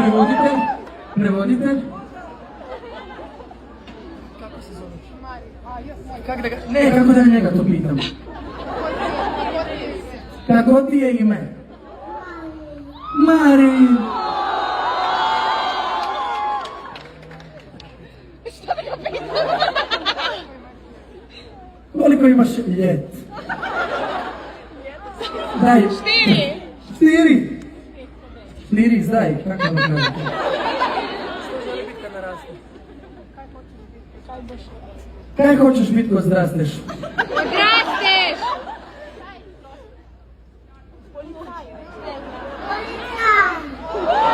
Prevoditelj? Prevoditelj? Kako se zoveš? Ne, kako da njega to pitam? Kako ti je ime? Mari. Koliko imaš ljet? Daj. Štiri. Štiri, zdaj. Kako da kažem? Što želi biti kad naraste? Kaj hoćeš biti ko zrasteš? Odrasteš!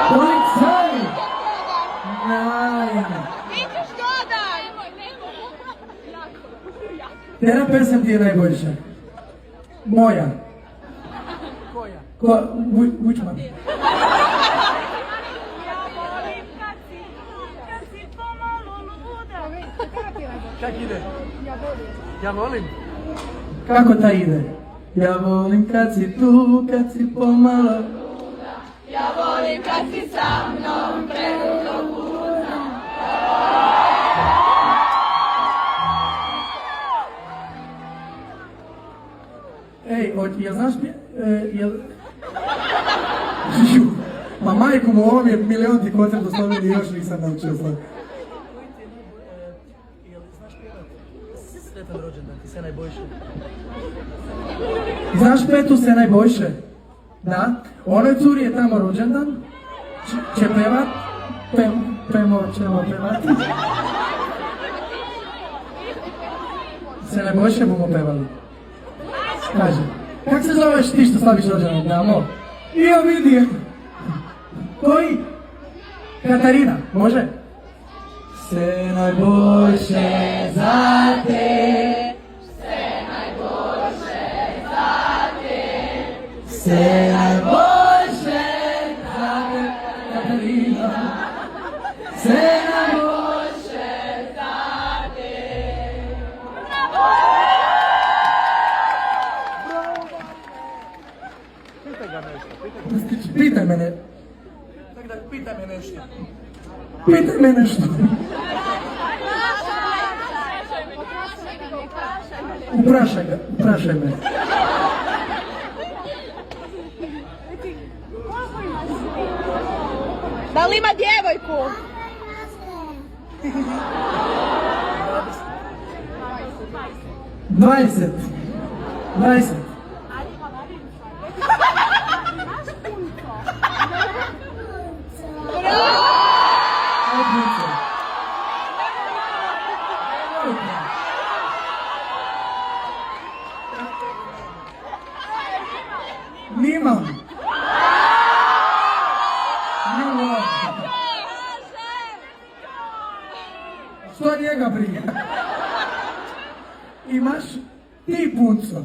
Policaj! Naj. Nećeš dodaj! Tera pesem ti je najboljša. Moja. Koja? Which one? Kak ide? Ja volim. Kako ta ide? Ja volim kad si tu, kad si pomalo. Ja volim kad si sa mnom predugo puno. Ej, jel znaš jel... Žiju. Ma majku mu, ovom je milionti koncert u Sloveniji, još nisam naučio sad. Jel znaš pjevat? Sretan rođendan, ti se najboljše. Znaš petu se najboljše? Da? Onoj curi je tamo rođendan. Će pevat? Ćemo pevati. Se najboljše bomo pevali. Kaže, kak se zoveš ti što slaviš rođendan? Damo? I ja vidim. Koji? Katarina, može? Sve najboljše za te. Sve najboljše za te. Sve najboljše za te, Katarina. Sve najboljše za te. Pitaj ga nešto, Pitaj mene. Tako da, pitaj me nešto. Pitaj me nešto. Uprašaj me. Da li ima djevojku? Dvadeset. Nimam. Što njega briga? Imaš ti punco.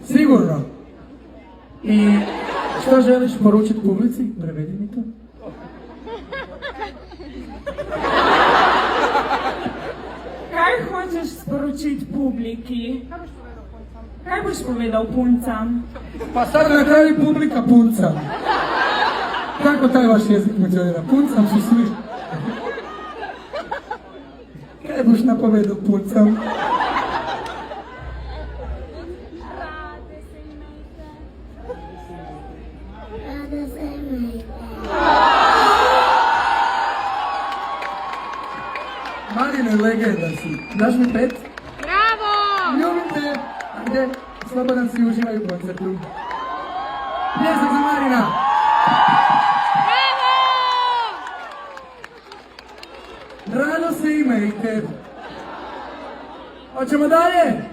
Sigurno. I što želiš poručiti publici? Prevedi mi to. Kaj hočeš sporočiti publiki? Kaj boš povedal puncam? Pa sad na kraju publika punca. Kako taj vaš jezik funkcionira? Puncam su svi. Kaj boš napovedao puncam? Marine, legenda si. Daš mi 5? Bravo! Ljubim te. Ajde, slobodan si, uživaj u koncertu. Pljesak za Marina. Rado se ime i tebi. Hoćemo dalje?